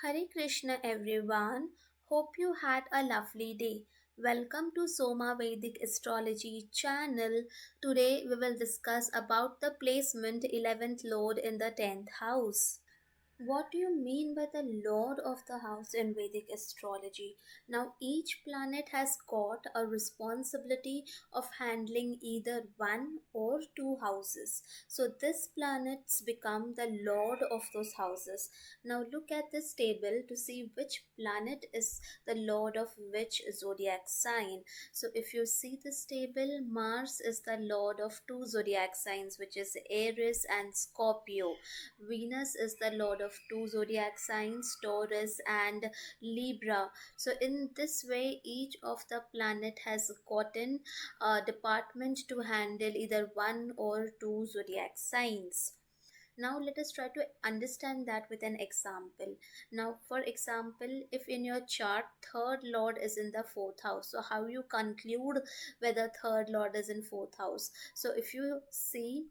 Hare Krishna everyone. Hope you had a lovely day. Welcome to Soma Vedic Astrology channel. Today we will discuss about the placement 11th lord in the 10th house. What do you mean by the Lord of the House in Vedic astrology? Now, each planet has got a responsibility of handling either one or two houses. So, this planets become the Lord of those houses. Now, look at this table to see which planet is the Lord of which zodiac sign. So, if you see this table, Mars is the Lord of two zodiac signs, which is Aries and Scorpio. Venus is the lord of two zodiac signs, Taurus and Libra. So, in this way, each of the planet has gotten a department to handle either one or two zodiac signs. Now let us try to understand that with an example. Now, for example, if in your chart third lord is in the fourth house, so how you conclude whether third lord is in fourth house? So if you see,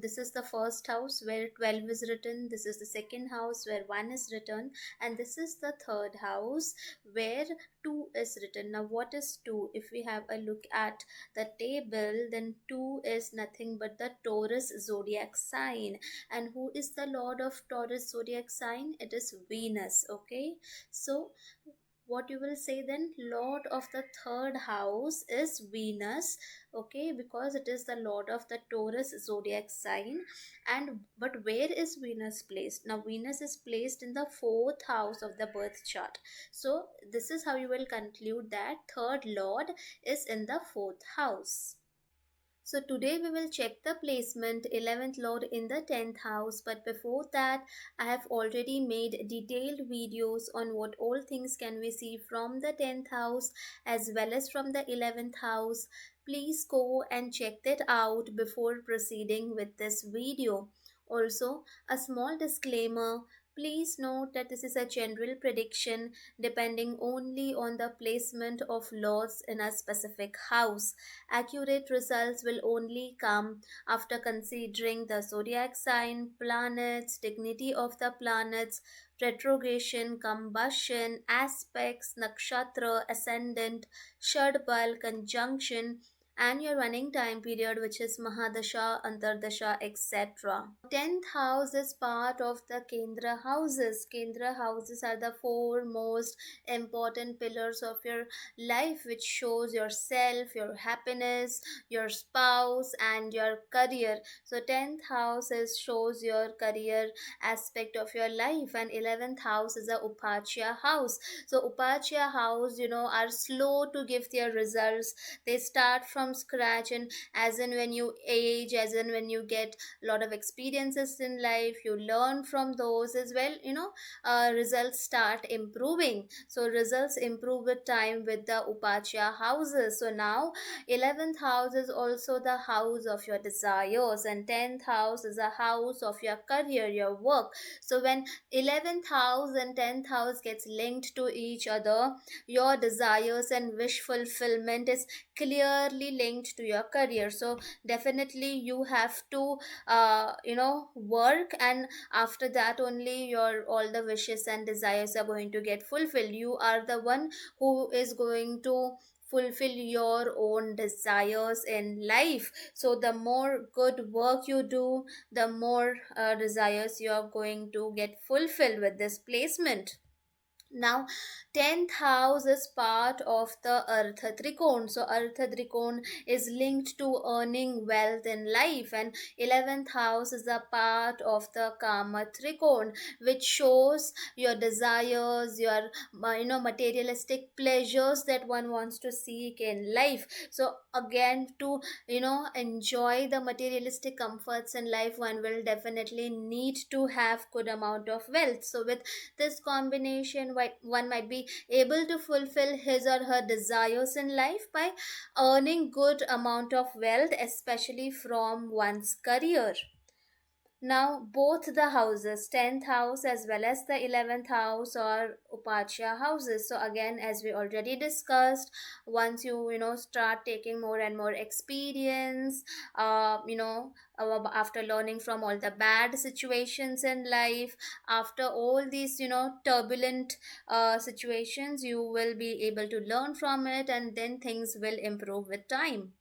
this is the first house where 12 is written, this is the second house where 1 is written, and this is the third house where 2 is written. Now what is 2? If we have a look at the table, then 2 is nothing but the Taurus zodiac sign. And who is the lord of Taurus zodiac sign? It is Venus. Okay, so what you will say then, lord of the third house is Venus. Okay, because it is the lord of the Taurus zodiac sign. And but where is Venus placed? Now Venus is placed in the fourth house of the birth chart. So this is how you will conclude that third lord is in the fourth house. So today we will check the placement 11th lord in the 10th house, but before that I have already made detailed videos on what all things can we see from the 10th house as well as from the 11th house. Please go and check that out before proceeding with this video. Also, a small disclaimer. Please note that this is a general prediction depending only on the placement of lords in a specific house. Accurate results will only come after considering the zodiac sign, planets, dignity of the planets, retrogression, combustion, aspects, nakshatra, ascendant, shadbal, conjunction, and your running time period, which is Mahadasha, Antardasha, etc. 10th house is part of the Kendra houses. Kendra houses are the four most important pillars of your life, which shows yourself, your happiness, your spouse, and your career. So 10th house is shows your career aspect of your life, and 11th house is a Upachya house. So Upachya house, are slow to give their results. They start from scratch, and as in when you age, as in when you get a lot of experiences in life, you learn from those as well. Results start improving. So results improve with time with the Upachya houses. So now 11th house is also the house of your desires, and 10th house is a house of your career, your work. So when 11th house and 10th house gets linked to each other, your desires and wish fulfillment is clearly linked to your career. So definitely you have to work, and after that only your all the wishes and desires are going to get fulfilled. You are the one who is going to fulfill your own desires in life. So the more good work you do, the more desires you are going to get fulfilled with this placement. Now 10th house is part of the Artha Trikon. So Artha Trikon is linked to earning wealth in life, and 11th house is a part of the Kama Trikon, which shows your desires, your materialistic pleasures that one wants to seek in life. So again, to enjoy the materialistic comforts in life, one will definitely need to have good amount of wealth. So with this combination, one might be able to fulfill his or her desires in life by earning good amount of wealth, especially from one's career. Now, both the houses, 10th house as well as the 11th house, are Upachya houses. So, again, as we already discussed, once you start taking more and more experience, after learning from all the bad situations in life, after all these turbulent situations, you will be able to learn from it, and then things will improve with time.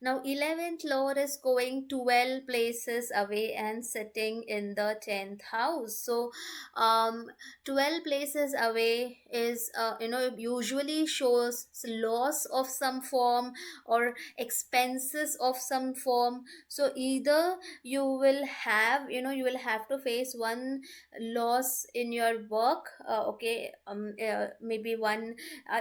Now, 11th Lord is going 12 places away and sitting in the 10th house. So, 12 places away usually shows loss of some form or expenses of some form. So, either you will have to face one loss in your work, maybe one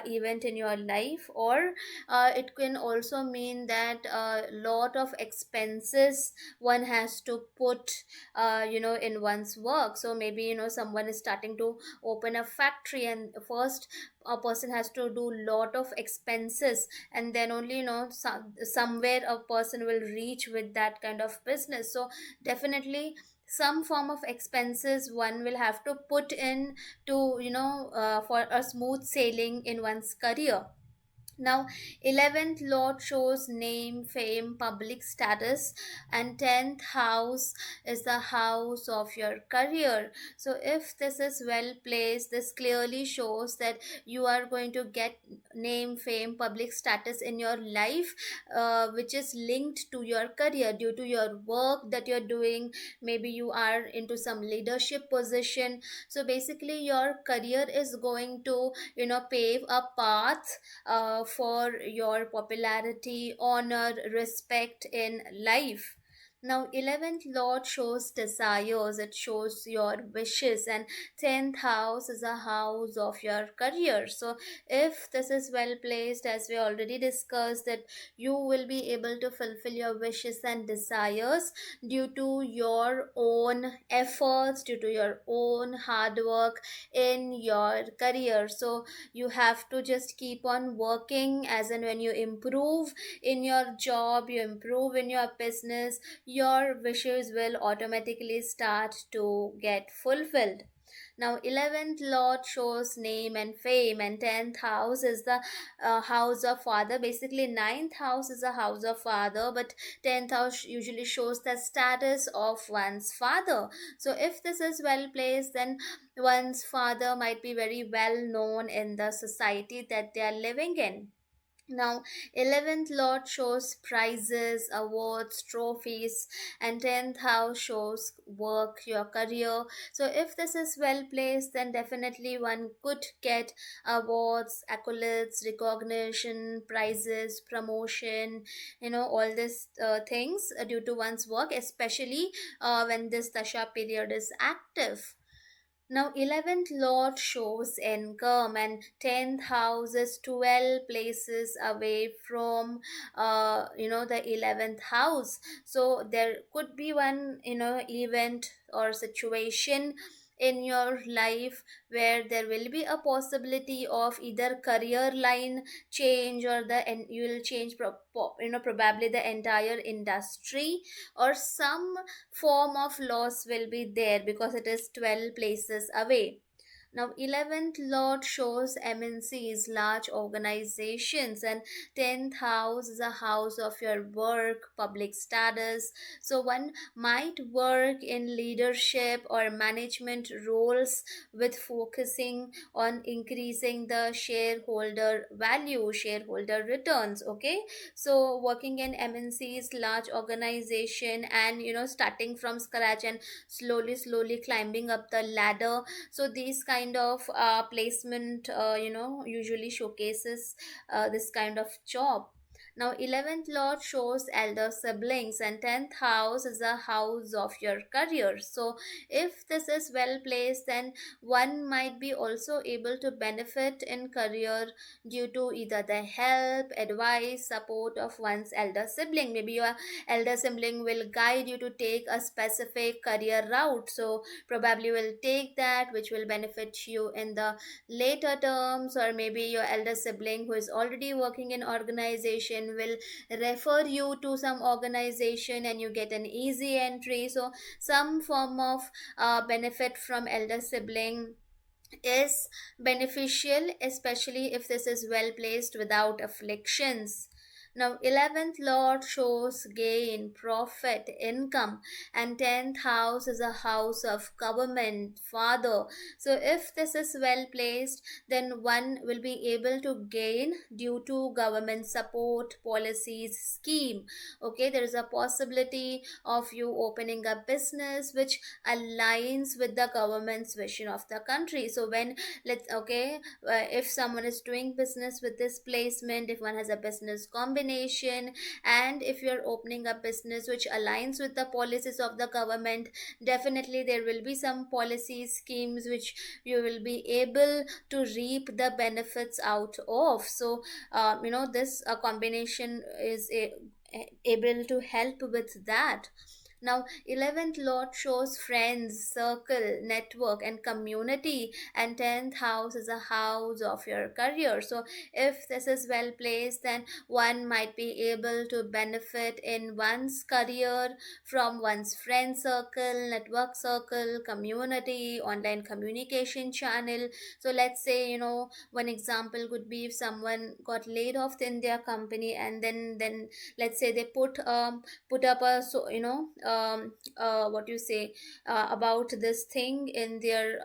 event in your life, or it can also mean that a lot of expenses one has to put in one's work. So maybe someone is starting to open a factory, and first a person has to do lot of expenses, and then only somewhere a person will reach with that kind of business. So definitely some form of expenses one will have to put in to for a smooth sailing in one's career. Now, 11th Lord shows name, fame, public status, and 10th house is the house of your career. So, if this is well placed, this clearly shows that you are going to get name, fame, public status in your life, which is linked to your career due to your work that you're doing. Maybe you are into some leadership position. So, basically, your career is going to pave a path for your popularity, honor, respect in life. Now, 11th Lord shows desires, it shows your wishes, and 10th house is a house of your career. So, if this is well placed, as we already discussed, that you will be able to fulfill your wishes and desires due to your own efforts, due to your own hard work in your career. So, you have to just keep on working, as in when you improve in your job, you improve in your business, your wishes will automatically start to get fulfilled. Now, 11th Lord shows name and fame, and 10th house is the house of father. Basically, ninth house is a house of father, but 10th house usually shows the status of one's father. So, if this is well placed, then one's father might be very well known in the society that they are living in. Now, 11th Lord shows prizes, awards, trophies, and 10th house shows work, your career. So, if this is well placed, then definitely one could get awards, accolades, recognition, prizes, promotion, all these things due to one's work, especially when this Dasha period is active. Now, 11th Lord shows income, and 10th house is 12 places away from, the 11th house. So, there could be one event or situation in your life where there will be a possibility of either career line change, or and you will change probably the entire industry, or some form of loss will be there because it is 12 places away. Now, 11th Lord shows MNCs, large organizations, and 10th house is a house of your work, public status. So, one might work in leadership or management roles with focusing on increasing the shareholder value, shareholder returns. Okay, so working in MNCs, large organization, and starting from scratch and slowly climbing up the ladder. So these kind of placement usually showcases this kind of job. Now, 11th Lord shows elder siblings, and 10th house is a house of your career. So, if this is well placed, then one might be also able to benefit in career due to either the help, advice, support of one's elder sibling. Maybe your elder sibling will guide you to take a specific career route. So, probably will take that, which will benefit you in the later terms. Or maybe your elder sibling who is already working in organization organization will refer you to some organization and you get an easy entry. So some form of benefit from elder sibling is beneficial, especially if this is well placed without afflictions. Now, 11th Lord shows gain, profit, income, and 10th house is a house of government, father. So, if this is well placed, then one will be able to gain due to government support, policies, scheme. Okay, there is a possibility of you opening a business which aligns with the government's vision of the country. So when let's okay if someone is doing business with this placement, if one has a business combination, and if you're opening a business which aligns with the policies of the government, definitely there will be some policy schemes which you will be able to reap the benefits out of. So this combination is able to help with that. Now, 11th Lord shows friends, circle, network, and community, and 10th house is a house of your career. So, if this is well placed, then one might be able to benefit in one's career from one's friend circle, network circle, community, online communication channel. So, let's say, one example could be if someone got laid off in their company, and then let's say they put up a what you say about this thing in their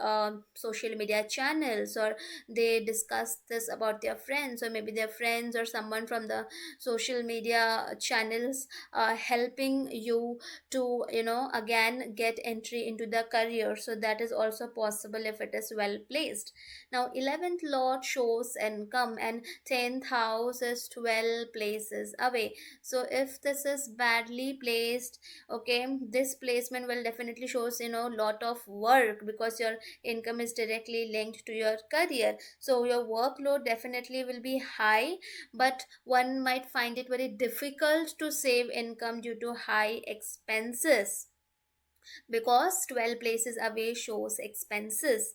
social media channels, or they discuss this about their friends, or maybe their friends or someone from the social media channels helping you to again get entry into the career. So that is also possible if it is well placed. Now, 11th lord shows income, and 10th house is 12 places away. So if this is badly placed, okay, this placement will definitely shows lot of work, because your income is directly linked to your career. So your workload definitely will be high, but one might find it very difficult to save income due to high expenses, because 12 places away shows expenses.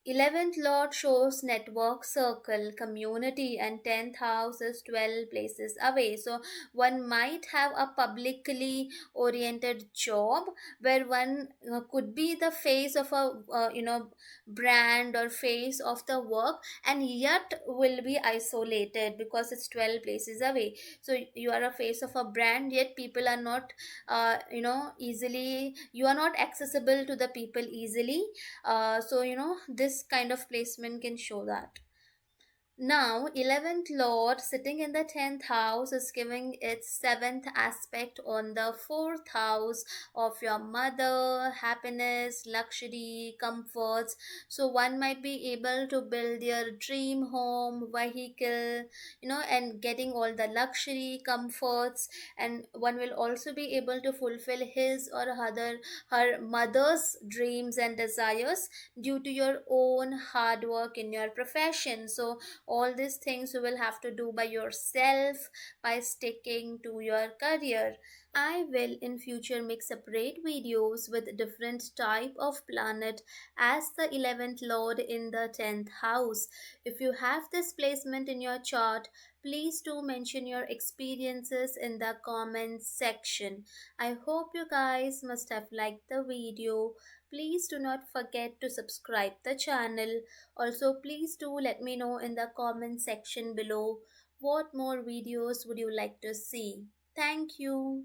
11th lord shows network, circle, community, and 10th house is 12 places away. So one might have a publicly oriented job where one could be the face of a brand, or face of the work, and yet will be isolated because it's 12 places away. So you are a face of a brand, yet people are not easily, you are not accessible to the people easily. So this kind of placement can show that. Now, 11th Lord sitting in the 10th house is giving its seventh aspect on the fourth house of your mother, happiness, luxury, comforts. So, one might be able to build your dream home, vehicle, and getting all the luxury, comforts, and one will also be able to fulfill his or her mother's dreams and desires due to your own hard work in your profession. So, all these things you will have to do by yourself by sticking to your career. I will in future make separate videos with different type of planet as the 11th lord in the 10th house. If you have this placement in your chart, please do mention your experiences in the comments section. I hope you guys must have liked the video. Please do not forget to subscribe the channel. Also, please do let me know in the comment section below what more videos would you like to see. Thank you.